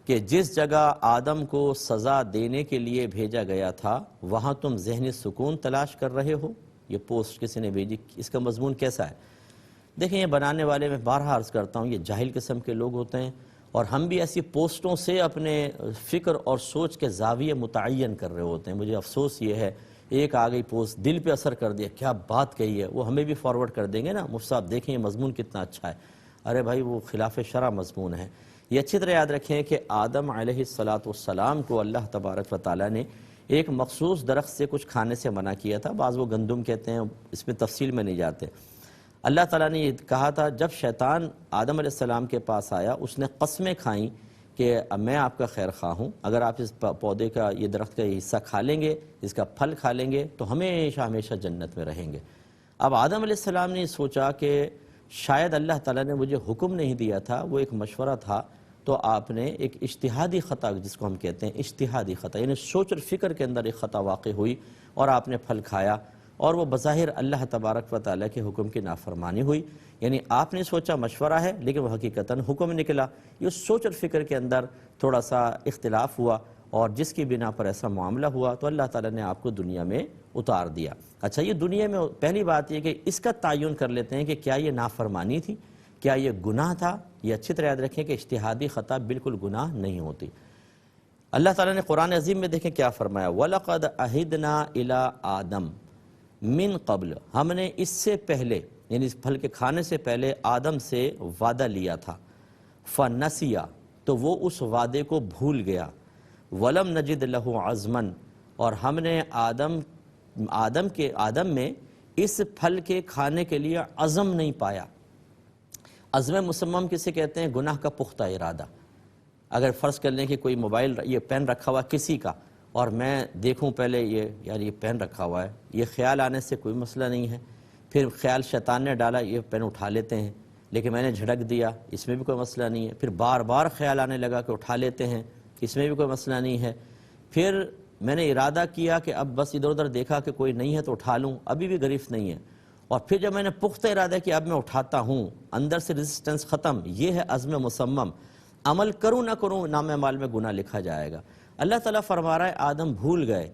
کہ جس جگہ آدم کو سزا دینے کے لیے بھیجا گیا تھا وہاں تم ذہنی سکون تلاش کر رہے ہو۔ یہ پوسٹ کسی نے بھیجی، اس کا مضمون کیسا ہے؟ دیکھیں، یہ بنانے والے میں بارہا عرض کرتا ہوں یہ جاہل قسم کے لوگ ہوتے ہیں، اور ہم بھی ایسی پوسٹوں سے اپنے فکر اور سوچ کے زاویے متعین کر رہے ہوتے ہیں۔ مجھے افسوس یہ ہے، ایک آ گئی پوسٹ دل پہ اثر کر دیا، کیا بات کہی ہے، وہ ہمیں بھی فارورڈ کر دیں گے نا، مفتی صاحب دیکھیں یہ مضمون کتنا اچھا ہے۔ ارے بھائی وہ خلاف شرع مضمون ہے۔ یہ اچھی طرح یاد رکھیں کہ آدم علیہ السلام کو اللہ تبارک و تعالیٰ نے ایک مخصوص درخت سے کچھ کھانے سے منع کیا تھا، بعض وہ گندم کہتے ہیں، اس میں تفصیل میں نہیں جاتے۔ اللہ تعالیٰ نے یہ کہا تھا، جب شیطان آدم علیہ السلام کے پاس آیا اس نے قسمیں کھائیں کہ میں آپ کا خیر خواہ ہوں، اگر آپ اس پودے کا، یہ درخت کا یہ حصہ کھا لیں گے، اس کا پھل کھا لیں گے تو ہمیشہ ہمیشہ جنت میں رہیں گے۔ اب آدم علیہ السلام نے سوچا کہ شاید اللہ تعالیٰ نے مجھے حکم نہیں دیا تھا، وہ ایک مشورہ تھا، تو آپ نے ایک اجتہادی خطا جس کو ہم کہتے ہیں اجتہادی خطا، یعنی سوچ اور فکر کے اندر ایک خطا واقع ہوئی اور آپ نے پھل کھایا، اور وہ بظاہر اللہ تبارک و تعالیٰ کے حکم کی نافرمانی ہوئی۔ یعنی آپ نے سوچا مشورہ ہے لیکن وہ حقیقتاً حکم نکلا۔ یہ سوچ اور فکر کے اندر تھوڑا سا اختلاف ہوا، اور جس کی بنا پر ایسا معاملہ ہوا تو اللہ تعالیٰ نے آپ کو دنیا میں اتار دیا۔ اچھا، یہ دنیا میں پہلی بات یہ کہ اس کا تعین کر لیتے ہیں کہ کیا یہ نافرمانی تھی، کیا یہ گناہ تھا۔ یہ اچھی طرح یاد رکھیں کہ اجتہادی خطا بالکل گناہ نہیں ہوتی۔ اللہ تعالیٰ نے قرآن عظیم میں دیکھیں کیا فرمایا، وَلَقَدْ عَهِدْنَا إِلَىٰ آدَمَ من قبل، ہم نے اس سے پہلے یعنی اس پھل کے کھانے سے پہلے آدم سے وعدہ لیا تھا، فَنَسِيَ، تو وہ اس وعدے کو بھول گیا، وَلَمْ نَجِدْ لَهُ عَزْمًا، اور ہم نے آدم میں اس پھل کے کھانے کے لیے عزم نہیں پایا۔ عزم مصمم کسے کہتے ہیں؟ گناہ کا پختہ ارادہ۔ اگر فرض کر لیں کہ کوئی موبائل یہ پین رکھا ہوا کسی کا، اور میں دیکھوں پہلے یہ پین رکھا ہوا ہے، یہ خیال آنے سے کوئی مسئلہ نہیں ہے، پھر خیال شیطان نے ڈالا یہ پین اٹھا لیتے ہیں، لیکن میں نے جھڑک دیا، اس میں بھی کوئی مسئلہ نہیں ہے، پھر بار بار خیال آنے لگا کہ اٹھا لیتے ہیں، اس میں بھی کوئی مسئلہ نہیں ہے، پھر میں نے ارادہ کیا کہ اب بس ادھر ادھر دیکھا کہ کوئی نہیں ہے تو اٹھا لوں، ابھی بھی گرفت نہیں ہے، اور پھر جب میں نے پختہ ارادہ کیا اب میں اٹھاتا ہوں، اندر سے ریزسٹنس ختم، یہ ہے عزم مصمم۔ عمل کروں نہ کروں نام اعمال میں گناہ لکھا جائے گا۔ اللہ تعالیٰ فرما رہا ہے آدم بھول گئے،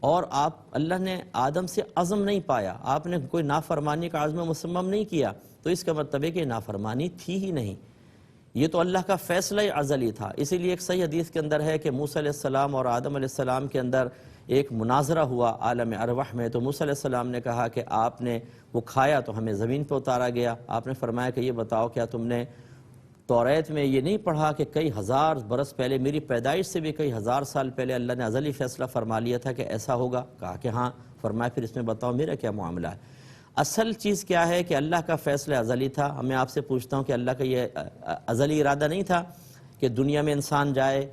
اور اللہ نے آدم سے عزم نہیں پایا، آپ نے کوئی نافرمانی کا عزم مصمم نہیں کیا، تو اس کا مطلب ہے کہ نافرمانی تھی ہی نہیں، یہ تو اللہ کا فیصلہ ازلی تھا۔ اسی لیے ایک صحیح حدیث کے اندر ہے کہ موسیٰ علیہ السلام اور آدم علیہ السلام کے اندر ایک مناظرہ ہوا عالم ارواح میں، تو موسیٰ علیہ السلام نے کہا کہ آپ نے وہ کھایا تو ہمیں زمین پہ اتارا گیا، آپ نے فرمایا کہ یہ بتاؤ کیا تم نے توریت میں یہ نہیں پڑھا کہ کئی ہزار برس پہلے، میری پیدائش سے بھی کئی ہزار سال پہلے اللہ نے ازلی فیصلہ فرما لیا تھا کہ ایسا ہوگا؟ کہا کہ ہاں۔ فرمایا پھر اس میں بتاؤ میرا کیا معاملہ ہے؟ اصل چیز کیا ہے کہ اللہ کا فیصلہ ازلی تھا۔ میں آپ سے پوچھتا ہوں کہ اللہ کا یہ ازلی ارادہ نہیں تھا کہ دنیا میں انسان جائے،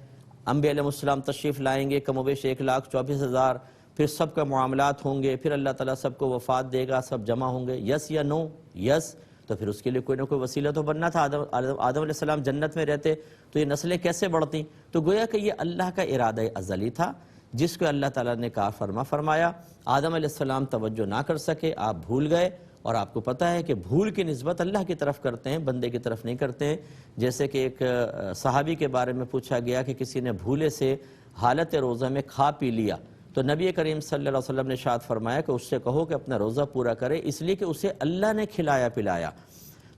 انبیاء علیہ السلام تشریف لائیں گے کم و بیش 1,24,000، پھر سب کا معاملات ہوں گے، پھر اللہ تعالیٰ سب کو وفات دے گا، سب جمع ہوں گے، یس یا نو؟ یس۔ تو پھر اس کے لیے کوئی نہ کوئی وسیلہ تو بننا تھا۔ آدم علیہ السلام جنت میں رہتے تو یہ نسلیں کیسے بڑھتیں؟ تو گویا کہ یہ اللہ کا ارادہ ازلی تھا جس کو اللہ تعالیٰ نے کہا فرمایا۔ آدم علیہ السلام توجہ نہ کر سکے، آپ بھول گئے، اور آپ کو پتہ ہے کہ بھول کی نسبت اللہ کی طرف کرتے ہیں، بندے کی طرف نہیں کرتے ہیں۔ جیسے کہ ایک صحابی کے بارے میں پوچھا گیا کہ کسی نے بھولے سے حالت روزہ میں کھا پی لیا، تو نبی کریم صلی اللہ علیہ وسلم نے ارشاد فرمایا کہ اس سے کہو کہ اپنا روزہ پورا کرے، اس لیے کہ اسے اللہ نے کھلایا پلایا۔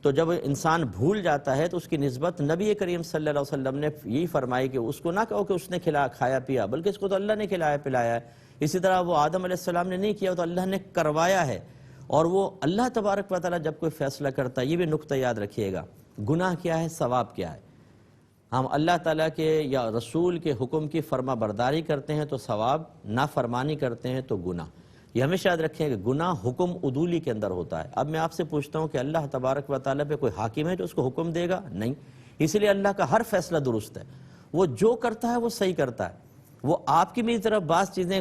تو جب انسان بھول جاتا ہے تو اس کی نسبت نبی کریم صلی اللہ علیہ وسلم نے یہی فرمائی کہ اس کو نہ کہو کہ اس نے کھایا پیا، بلکہ اس کو تو اللہ نے کھلایا پلایا ہے۔ اسی طرح وہ آدم علیہ السلام نے نہیں کیا تو اللہ نے کروایا ہے، اور وہ اللہ تبارک و تعالیٰ جب کوئی فیصلہ کرتا ہے، یہ بھی نقطہ یاد رکھیے گا، گناہ کیا ہے، ثواب کیا ہے۔ ہم اللہ تعالیٰ کے یا رسول کے حکم کی فرما برداری کرتے ہیں تو ثواب، نافرمانی کرتے ہیں تو گناہ۔ یہ ہمیشہ یاد رکھیں کہ گناہ حکم عدولی کے اندر ہوتا ہے۔ اب میں آپ سے پوچھتا ہوں کہ اللہ تبارک و تعالیٰ پہ کوئی حاکم ہے جو اس کو حکم دے گا؟ نہیں۔ اسی لیے اللہ کا ہر فیصلہ درست ہے، وہ جو کرتا ہے وہ صحیح کرتا ہے۔ وہ آپ کی میری طرف بعض چیزیں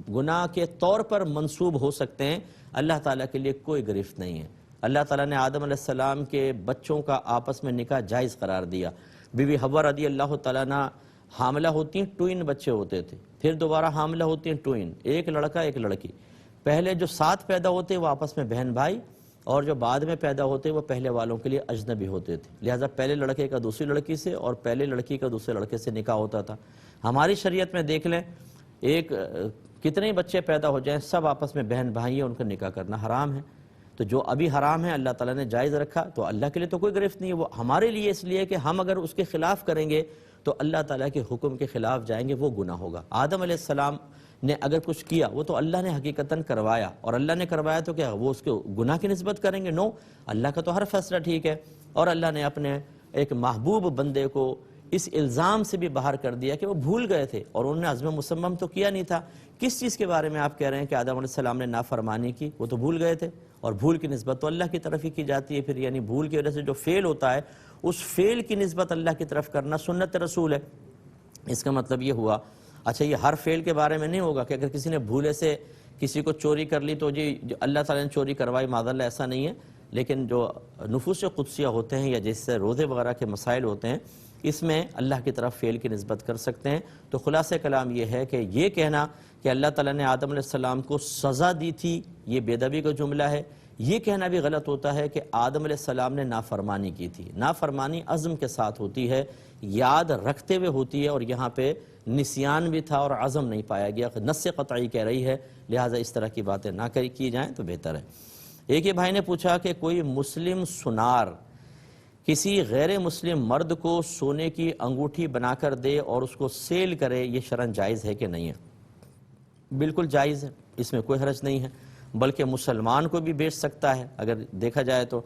گناہ کے طور پر منسوب ہو سکتے ہیں، اللہ تعالیٰ کے لیے کوئی گرفت نہیں ہے۔ اللہ تعالیٰ نے آدم علیہ السلام کے بچوں کا آپس میں نکاح جائز قرار دیا۔ بی بی حوا رضی اللہ تعالیٰ عنہ حاملہ ہوتی ہیں، ٹوئن بچے ہوتے تھے، پھر دوبارہ حاملہ ہوتی ہیں ٹوئن، ایک لڑکا ایک لڑکی۔ پہلے جو 7 پیدا ہوتے وہ آپس میں بہن بھائی، اور جو بعد میں پیدا ہوتے وہ پہلے والوں کے لیے اجنبی ہوتے تھے، لہٰذا پہلے لڑکے کا دوسری لڑکی سے اور پہلے لڑکی کا دوسرے لڑکے سے نکاح ہوتا تھا۔ ہماری شریعت میں دیکھ لیں، ایک کتنے بچے پیدا ہو جائیں سب آپس میں بہن بھائی ہیں، ان کا نکاح کرنا حرام ہے۔ تو جو ابھی حرام ہے اللہ تعالیٰ نے جائز رکھا، تو اللہ کے لیے تو کوئی گرفت نہیں ہے، وہ ہمارے لیے اس لیے کہ ہم اگر اس کے خلاف کریں گے تو اللہ تعالیٰ کے حکم کے خلاف جائیں گے، وہ گناہ ہوگا۔ آدم علیہ السلام نے اگر کچھ کیا وہ تو اللہ نے حقیقتاً کروایا، اور اللہ نے کروایا تو کیا وہ اس کے گناہ کی نسبت کریں گے؟ نو، اللہ کا تو ہر فیصلہ ٹھیک ہے۔ اور اللہ نے اپنے ایک محبوب بندے کو اس الزام سے بھی باہر کر دیا کہ وہ بھول گئے تھے اور انہوں نے عزم مصمم تو کیا نہیں تھا۔ کس چیز کے بارے میں آپ کہہ رہے ہیں کہ آدم علیہ السلام نے نافرمانی کی؟ وہ تو بھول گئے تھے، اور بھول کی نسبت تو اللہ کی طرف ہی کی جاتی ہے پھر، یعنی بھول کی وجہ سے جو فعل ہوتا ہے اس فعل کی نسبت اللہ کی طرف کرنا سنت رسول ہے۔ اس کا مطلب یہ ہوا، اچھا یہ ہر فعل کے بارے میں نہیں ہوگا کہ اگر کسی نے بھولے سے کسی کو چوری کر لی تو جی اللہ تعالیٰ نے چوری کروائی، معاذ اللہ ایسا نہیں ہے، لیکن جو نفوس قدسیہ ہوتے ہیں یا جس سے روزے وغیرہ کے مسائل ہوتے ہیں اس میں اللہ کی طرف فعل کی نسبت کر سکتے ہیں۔ تو خلاصہ کلام یہ ہے کہ یہ کہنا کہ اللہ تعالیٰ نے آدم علیہ السلام کو سزا دی تھی، یہ بے ادبی کا جملہ ہے۔ یہ کہنا بھی غلط ہوتا ہے کہ آدم علیہ السلام نے نافرمانی کی تھی۔ نافرمانی عزم کے ساتھ ہوتی ہے، یاد رکھتے ہوئے ہوتی ہے، اور یہاں پہ نسیان بھی تھا اور عزم نہیں پایا گیا، نص قطعی کہہ رہی ہے، لہٰذا اس طرح کی باتیں نہ کی جائیں تو بہتر ہے۔ ایک یہ بھائی نے پوچھا کہ کوئی مسلم سنار کسی غیر مسلم مرد کو سونے کی انگوٹھی بنا کر دے اور اس کو سیل کرے، یہ شرعاً جائز ہے کہ نہیں ہے؟ بالکل جائز ہے، اس میں کوئی حرج نہیں ہے، بلکہ مسلمان کو بھی بیچ سکتا ہے اگر دیکھا جائے تو۔